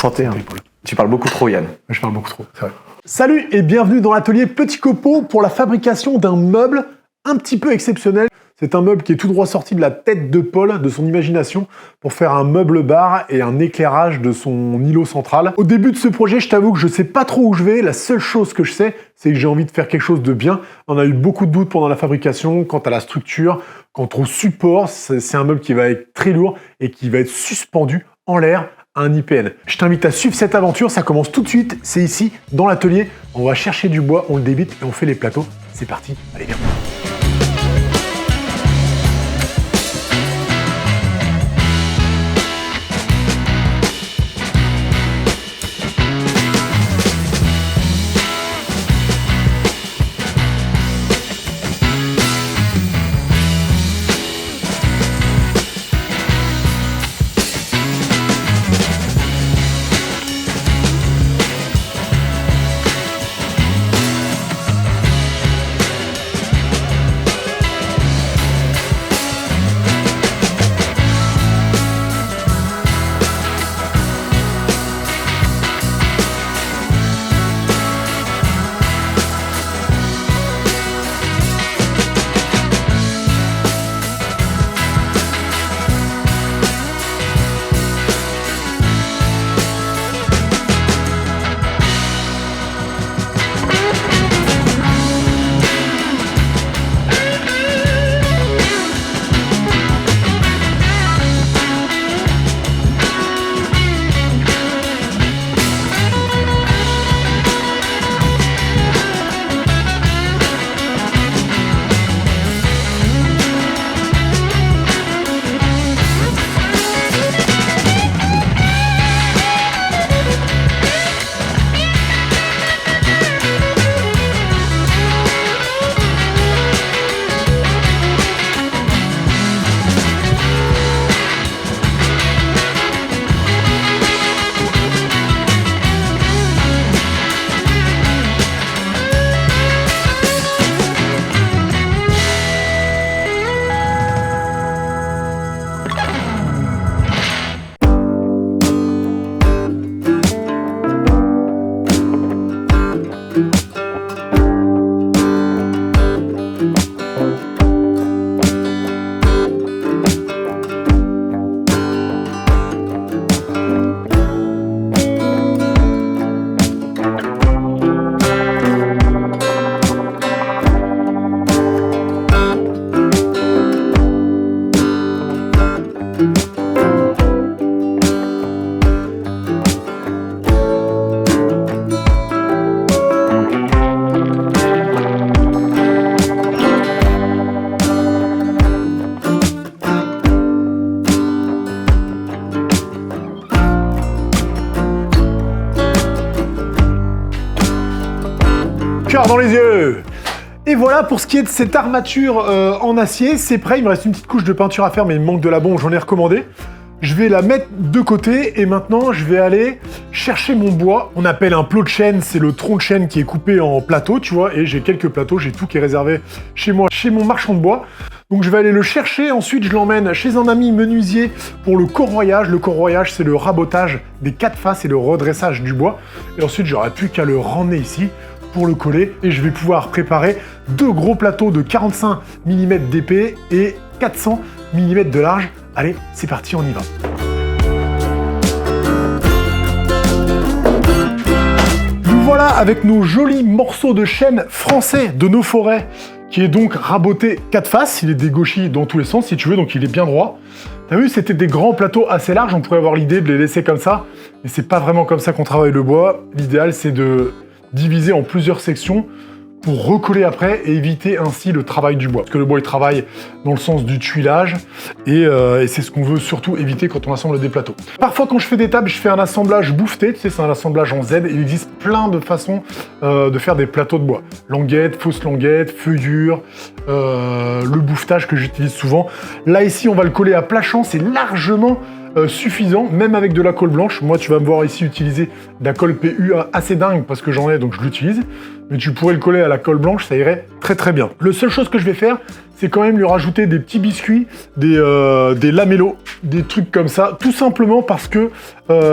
Santé. Tu parles beaucoup trop, Yann. Je parle beaucoup trop, c'est vrai. Salut et bienvenue dans l'atelier Petit Copeau pour la fabrication d'un meuble un petit peu exceptionnel. C'est un meuble qui est tout droit sorti de la tête de Paul, de son imagination, pour faire un meuble bar et un éclairage de son îlot central. Au début de ce projet, je t'avoue que je sais pas trop où je vais. La seule chose que je sais, c'est que j'ai envie de faire quelque chose de bien. On a eu beaucoup de doutes pendant la fabrication, quant à la structure, quant au support. C'est un meuble qui va être très lourd et qui va être suspendu en l'air à un IPN. Je t'invite à suivre cette aventure, ça commence tout de suite. C'est ici, dans l'atelier. On va chercher du bois, on le débite et on fait les plateaux. C'est parti, allez viens. Dans les yeux. Et voilà pour ce qui est de cette armature en acier, c'est prêt. Il me reste une petite couche de peinture à faire, mais il me manque de la bombe, j'en ai recommandé. Je vais la mettre de côté et maintenant je vais aller chercher mon bois. On appelle un plot de chêne, c'est le tronc de chêne qui est coupé en plateaux, tu vois, et j'ai quelques plateaux, j'ai tout qui est réservé chez moi, chez mon marchand de bois. Donc je vais aller le chercher, ensuite je l'emmène chez un ami menuisier pour le corroyage. Le corroyage, c'est le rabotage des quatre faces et le redressage du bois. Et ensuite, j'aurai plus qu'à le ramener ici pour le coller et je vais pouvoir préparer deux gros plateaux de 45 mm d'épais et 400 mm de large. Allez, c'est parti, on y va. Nous voilà avec nos jolis morceaux de chêne français de nos forêts qui est donc raboté quatre faces. Il est dégauchi dans tous les sens si tu veux, donc il est bien droit. T'as vu, c'était des grands plateaux assez larges, on pourrait avoir l'idée de les laisser comme ça, mais c'est pas vraiment comme ça qu'on travaille le bois. L'idéal, c'est de diviser en plusieurs sections pour recoller après et éviter ainsi le travail du bois. Parce que le bois, il travaille dans le sens du tuilage et c'est ce qu'on veut surtout éviter quand on assemble des plateaux. Parfois, quand je fais des tables, je fais un assemblage bouffeté, tu sais, c'est un assemblage en Z et il existe plein de façons de faire des plateaux de bois. Languette, fausse languette, feuillure, le bouffetage que j'utilise souvent. Là, ici, on va le coller à plat champ, c'est largement suffisant, même avec de la colle blanche. Moi, tu vas me voir ici utiliser de la colle PU assez dingue parce que j'en ai, donc je l'utilise. Mais tu pourrais le coller à la colle blanche, ça irait très très bien. La seule chose que je vais faire, c'est quand même lui rajouter des petits biscuits, des lamellos. des trucs comme ça, tout simplement parce que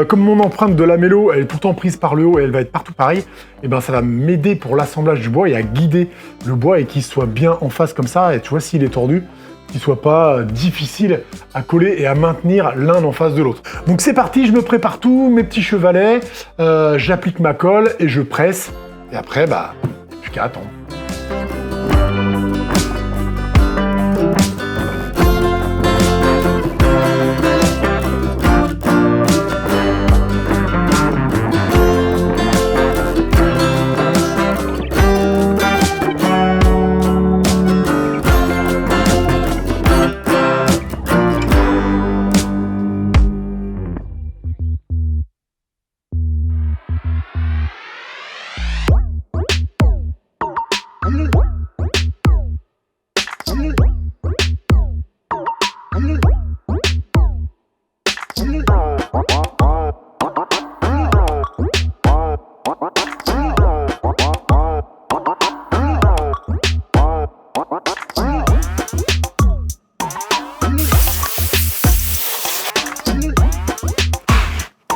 comme mon empreinte de lamello, elle est tout le temps prise par le haut et elle va être partout pareil, et ben ça va m'aider pour l'assemblage du bois et à guider le bois et qu'il soit bien en face comme ça, et tu vois, s'il est tordu, qu'il soit pas difficile à coller et à maintenir l'un en face de l'autre. Donc c'est parti, je me prépare tout, mes petits chevalets, j'applique ma colle et je presse, et après, bah, plus qu'à attendre.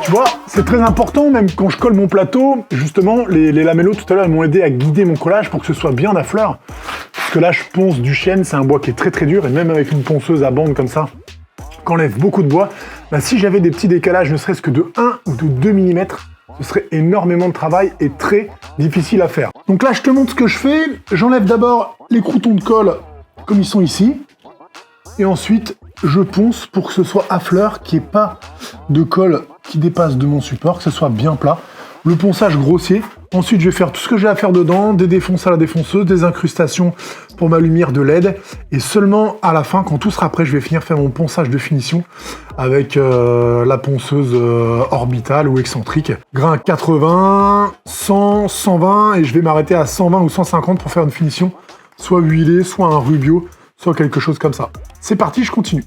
Tu vois, c'est très important, même quand je colle mon plateau, justement, les lamellos tout à l'heure m'ont aidé à guider mon collage pour que ce soit bien à fleur. Parce que là, je ponce du chêne, c'est un bois qui est très très dur, et même avec une ponceuse à bande comme ça, qu'enlève beaucoup de bois, bah, si j'avais des petits décalages, ne serait-ce que de 1 ou de 2 mm, ce serait énormément de travail et très difficile à faire. Donc là, je te montre ce que je fais. J'enlève d'abord les croutons de colle comme ils sont ici, et ensuite, je ponce pour que ce soit à fleur, qu'il n'y ait pas de colle qui dépasse de mon support, que ce soit bien plat. Le ponçage grossier. Ensuite, je vais faire tout ce que j'ai à faire dedans, des défonces à la défonceuse, des incrustations pour ma lumière de LED. Et seulement à la fin, quand tout sera prêt, je vais finir faire mon ponçage de finition avec la ponceuse orbitale ou excentrique. Grain 80, 100, 120, et je vais m'arrêter à 120 ou 150 pour faire une finition soit huilée, soit un rubio, soit quelque chose comme ça. C'est parti, je continue.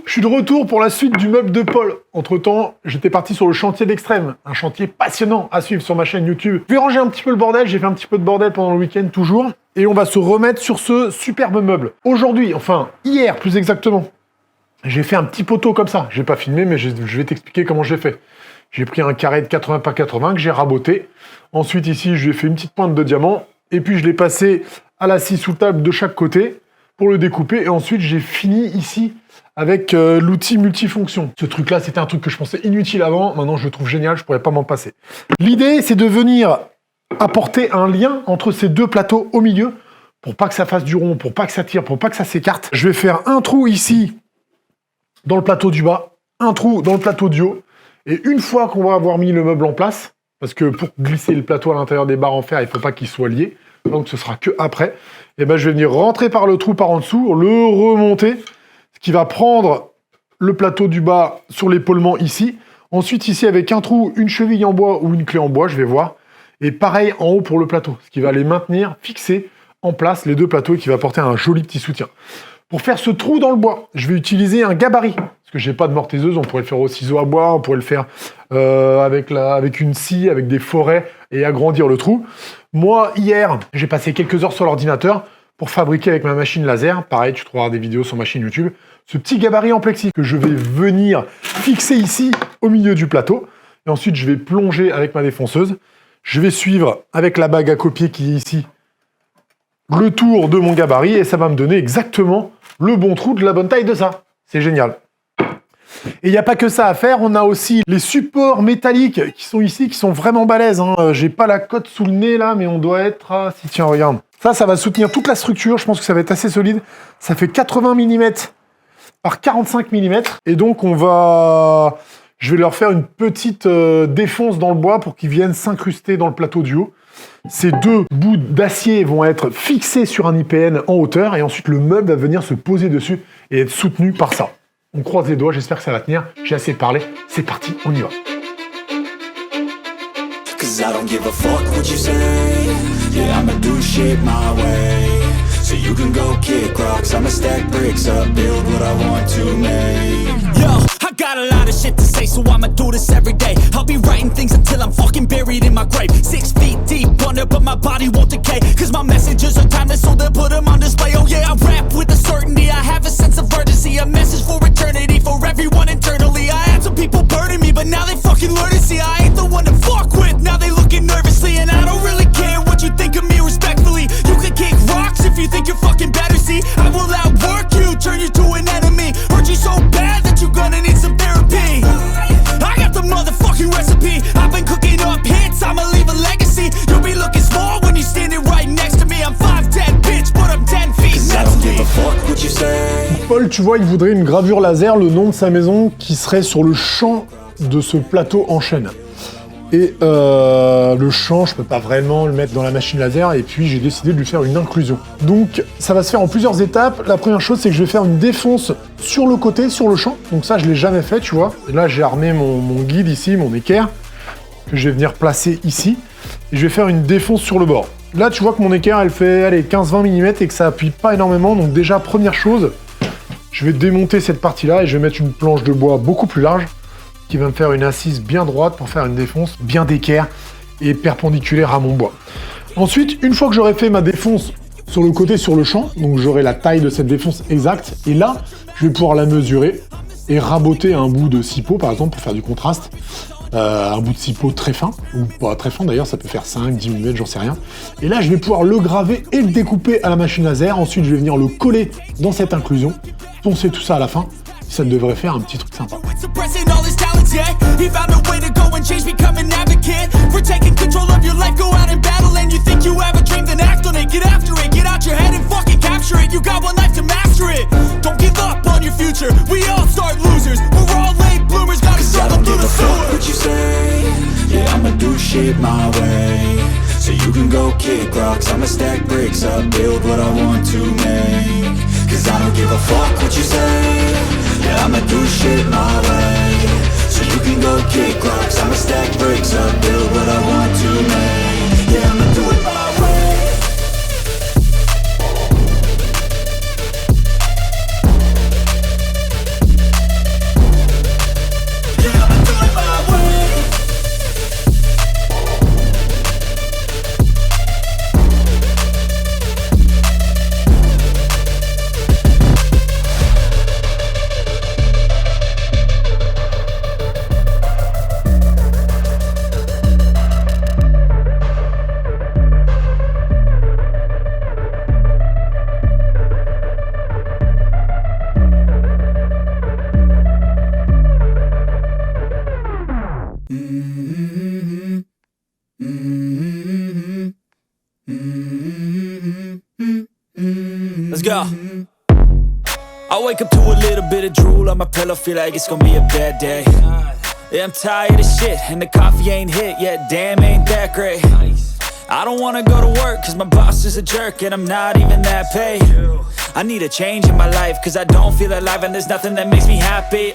Je suis de retour pour la suite du meuble de Paul. Entre-temps, j'étais parti sur le chantier d'Extrême, un chantier passionnant à suivre sur ma chaîne YouTube. Je vais ranger un petit peu le bordel, j'ai fait un petit peu de bordel pendant le week-end toujours, et on va se remettre sur ce superbe meuble. Aujourd'hui, enfin hier plus exactement, j'ai fait un petit poteau comme ça. J'ai pas filmé, mais je vais t'expliquer comment j'ai fait. J'ai pris un carré de 80 par 80 que j'ai raboté. Ensuite ici, je lui ai fait une petite pointe de diamant, et puis je l'ai passé à la scie sous table de chaque côté pour le découper, et ensuite j'ai fini ici avec l'outil multifonction. Ce truc-là, c'était un truc que je pensais inutile avant. Maintenant, je le trouve génial, je pourrais pas m'en passer. L'idée, c'est de venir apporter un lien entre ces deux plateaux au milieu pour pas que ça fasse du rond, pour pas que ça tire, pour pas que ça s'écarte. Je vais faire un trou ici dans le plateau du bas, un trou dans le plateau du haut. Et une fois qu'on va avoir mis le meuble en place, parce que pour glisser le plateau à l'intérieur des barres en fer, il faut pas qu'il soit lié, donc ce sera que après. Et ben, je vais venir rentrer par le trou par en dessous, le remonter, qui va prendre le plateau du bas sur l'épaulement ici. Ensuite, ici, avec un trou, une cheville en bois ou une clé en bois, je vais voir. Et pareil en haut pour le plateau, ce qui va les maintenir fixés en place, les deux plateaux, et qui va apporter un joli petit soutien. Pour faire ce trou dans le bois, je vais utiliser un gabarit. Parce que j'ai pas de mortaiseuse, on pourrait le faire au ciseau à bois, on pourrait le faire avec une scie, avec des forêts, et agrandir le trou. Moi, hier, j'ai passé quelques heures sur l'ordinateur pour fabriquer avec ma machine laser. Pareil, tu trouveras des vidéos sur ma chaîne YouTube. Ce petit gabarit en plexi que je vais venir fixer ici au milieu du plateau. Et ensuite, je vais plonger avec ma défonceuse. Je vais suivre avec la bague à copier qui est ici le tour de mon gabarit et ça va me donner exactement le bon trou de la bonne taille de ça. C'est génial. Et il n'y a pas que ça à faire, on a aussi les supports métalliques qui sont ici, qui sont vraiment balèzes. Hein. J'ai pas la cote sous le nez là, mais on doit être à... Si tiens, regarde. Ça va soutenir toute la structure, je pense que ça va être assez solide. Ça fait 80 mm par 45 mm. Et donc je vais leur faire une petite défonce dans le bois pour qu'ils viennent s'incruster dans le plateau du haut. Ces deux bouts d'acier vont être fixés sur un IPN en hauteur et ensuite le meuble va venir se poser dessus et être soutenu par ça. On croise les doigts, j'espère que ça va tenir. J'ai assez parlé, c'est parti, on y va. So you can go kick rocks, I'ma stack bricks up, build what I want to make. Yo, I got a lot of shit to say, so I'ma do this every day. I'll be writing things until I'm fucking buried in my grave. 6 feet deep under, but my body won't decay. Cause my messages are timeless, so they'll put them on display. Oh yeah, I rap with a certainty, I have a sense of urgency. A message for eternity, for everyone internally. I had some people burning me, but now they fucking learn to see I ain't the one to fuck with. Now they looking nervously, and I don't really care what you think of me respectfully. You can kick rocks if you think you're fucking better, see I will outwork you, turn you to an enemy. Hurt you so bad that you're gonna need some therapy. I got the motherfucking recipe, I've been cooking up hits, I'ma leave a legacy. You'll be looking small when you're standing right next to me. I'm 5'10", bitch, but I'm 10 feet mentally. Paul, tu vois, il voudrait une gravure laser, le nom de sa maison, qui serait sur le champ de ce plateau en chaîne. Et le champ, je peux pas vraiment le mettre dans la machine laser, et puis j'ai décidé de lui faire une inclusion. Donc ça va se faire en plusieurs étapes. La première chose, c'est que je vais faire une défonce sur le côté, sur le champ. Donc ça, je l'ai jamais fait, tu vois. Et là, j'ai armé mon guide ici, mon équerre, que je vais venir placer ici. Et je vais faire une défonce sur le bord. Là, tu vois que mon équerre, elle fait, allez, 15-20 mm et que ça appuie pas énormément. Donc déjà, première chose, je vais démonter cette partie-là et je vais mettre une planche de bois beaucoup plus large, qui va me faire une assise bien droite pour faire une défonce bien d'équerre et perpendiculaire à mon bois. Ensuite, une fois que j'aurai fait ma défonce sur le côté, sur le champ, donc j'aurai la taille de cette défonce exacte, et là, je vais pouvoir la mesurer et raboter un bout de scipo, par exemple, pour faire du contraste. Un bout de scipo très fin, ou pas très fin d'ailleurs, ça peut faire 5-10 mm, j'en sais rien. Et là, je vais pouvoir le graver et le découper à la machine laser. Ensuite, je vais venir le coller dans cette inclusion, poncer tout ça à la fin. Ça devrait faire un petit truc sympa. So you can go kick rocks, I'ma stack bricks up, build what I want to make. Cause I don't give a fuck what you say, yeah, I'ma do shit my way. So you can go kick rocks, I'ma stack bricks up, build what I want to make. Yeah, I'ma do it my way. Let's go. I wake up to a little bit of drool on my pillow, feel like it's gonna be a bad day. Yeah, I'm tired of shit, and the coffee ain't hit yet, damn, ain't that great. I don't wanna go to work, cause my boss is a jerk, and I'm not even that paid. I need a change in my life, cause I don't feel alive, and there's nothing that makes me happy.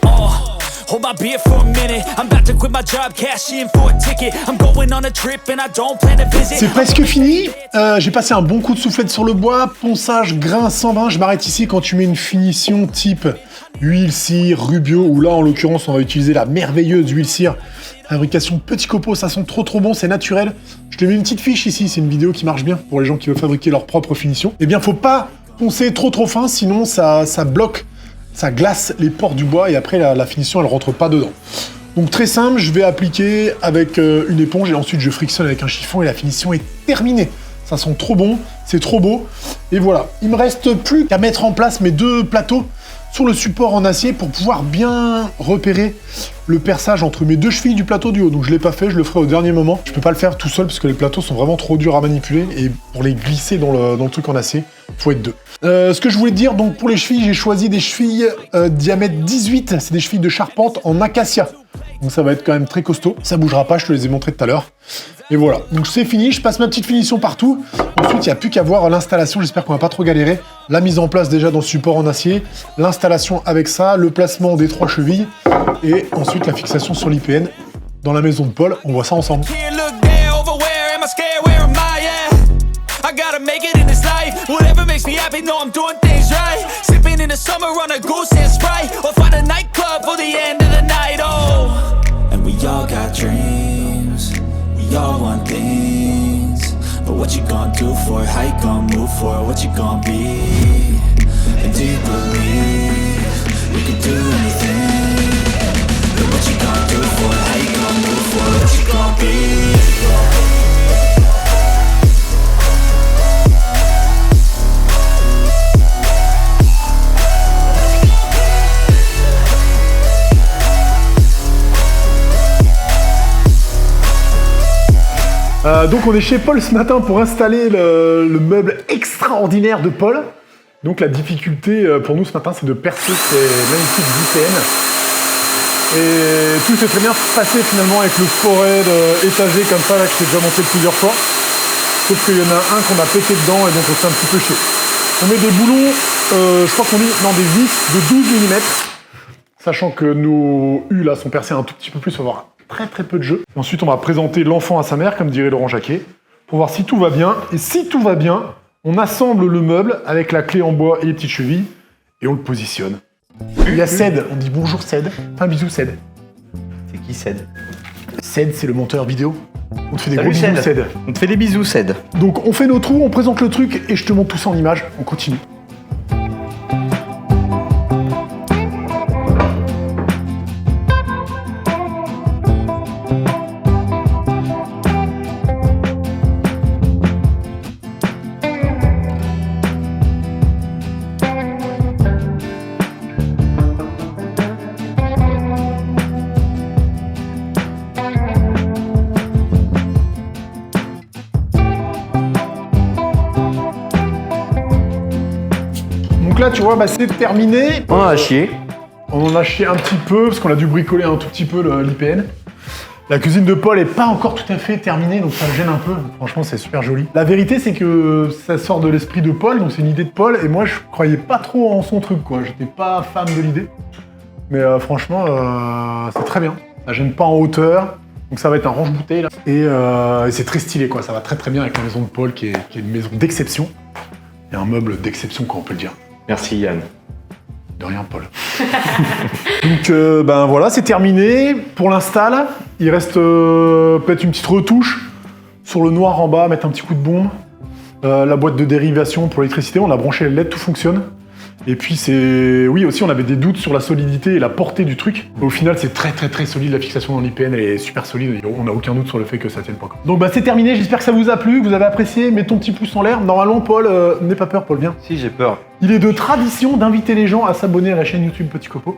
Hold my beer for a minute, I'm about to quit my job, cash in for a ticket. I'm going on a trip and I don't plan to visit. C'est presque fini, j'ai passé un bon coup de soufflette sur le bois, ponçage, grain 120, je m'arrête ici quand tu mets une finition type huile cire, Rubio, ou là en l'occurrence on va utiliser la merveilleuse huile cire, fabrication Petit Copeau, ça sent trop bon, c'est naturel. Je te mets une petite fiche ici, c'est une vidéo qui marche bien pour les gens qui veulent fabriquer leur propre finition. Eh bien faut pas poncer trop fin, sinon ça bloque. Ça glace les pores du bois et après la finition elle rentre pas dedans. Donc très simple, je vais appliquer avec une éponge et ensuite je frictionne avec un chiffon et la finition est terminée. Ça sent trop bon, c'est trop beau. Et voilà, il me reste plus qu'à mettre en place mes deux plateaux sur le support en acier pour pouvoir bien repérer le perçage entre mes deux chevilles du plateau du haut. Donc je l'ai pas fait, je le ferai au dernier moment. Je peux pas le faire tout seul parce que les plateaux sont vraiment trop durs à manipuler et pour les glisser dans le truc en acier, faut être deux. Ce que je voulais te dire, donc pour les chevilles, j'ai choisi des chevilles diamètre 18. C'est des chevilles de charpente en acacia. Donc ça va être quand même très costaud. Ça bougera pas, je te les ai montrés tout à l'heure. Et voilà, donc c'est fini, je passe ma petite finition partout. Ensuite, il n'y a plus qu'à voir l'installation, j'espère qu'on va pas trop galérer. La mise en place déjà dans le support en acier, l'installation avec ça, le placement des 3 chevilles, et ensuite la fixation sur l'IPN dans la maison de Paul. On voit ça ensemble. We all want things, but what you gonna do for it? How you gonna move for it? What you gonna be? And do you believe you can do anything? But what you gonna do for it? How you gonna move for it? What you gonna be? Donc on est chez Paul ce matin pour installer le meuble extraordinaire de Paul. Donc la difficulté pour nous ce matin, c'est de percer ces magnifiques VPN. Et tout s'est très bien passé finalement avec le forêt étagé comme ça, là, que j'ai déjà monté plusieurs fois. Sauf qu'il y en a un qu'on a pété dedans et donc on s'est un petit peu chier. On met des boulons, je crois qu'on dit dans des vis de 12 mm. Sachant que nos U là sont percés un tout petit peu plus, on va voir très peu de jeu. Ensuite, on va présenter l'enfant à sa mère, comme dirait Laurent Jacquet, pour voir si tout va bien. Et si tout va bien, on assemble le meuble avec la clé en bois et les petites chevilles, et on le positionne. Il y a Ced, on dit bonjour Ced. Un bisou Ced. C'est qui Ced? Ced, c'est le monteur vidéo. On te fait des Salut, gros bisous Ced. On te fait des bisous Ced. Donc on fait nos trous, on présente le truc, et je te montre tout ça en image. On continue. Donc là, tu vois, c'est terminé. On en a chié. On en a chié un petit peu, parce qu'on a dû bricoler un tout petit peu l'IPN. La cuisine de Paul est pas encore tout à fait terminée, donc ça me gêne un peu. Franchement, c'est super joli. La vérité, c'est que ça sort de l'esprit de Paul, donc c'est une idée de Paul, et moi, je croyais pas trop en son truc, quoi. J'étais pas fan de l'idée. Mais franchement, c'est très bien. Ça gêne pas en hauteur, donc ça va être un range-bouteille, là. Et c'est très stylé, quoi. Ça va très bien avec la maison de Paul, qui est une maison d'exception. Et un meuble d'exception, quoi, on peut le dire. Merci Yann. De rien, Paul. Donc, voilà, c'est terminé pour l'install. Il reste peut-être une petite retouche sur le noir en bas, mettre un petit coup de bombe. La boîte de dérivation pour l'électricité, on a branché les LED, tout fonctionne. Et puis oui aussi on avait des doutes sur la solidité et la portée du truc. Mais au final c'est très solide, la fixation dans l'IPN elle est super solide, on n'a aucun doute sur le fait que ça tienne pas. Donc c'est terminé, j'espère que ça vous a plu, que vous avez apprécié, mets ton petit pouce en l'air. Normalement Paul, n'aie pas peur Paul, viens. Si, j'ai peur. Il est de tradition d'inviter les gens à s'abonner à la chaîne YouTube Petit Copeau.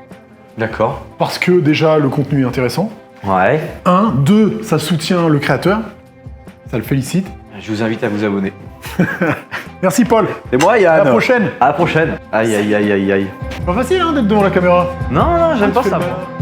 D'accord. Parce que déjà le contenu est intéressant. Ouais. 1, 2, ça soutient le créateur. Ça le félicite. Je vous invite à vous abonner. Merci Paul. C'est moi Yann. À la prochaine. À la prochaine. Aïe. Pas facile d'être devant la caméra. Non, j'aime pas Tu fais ça. le malin.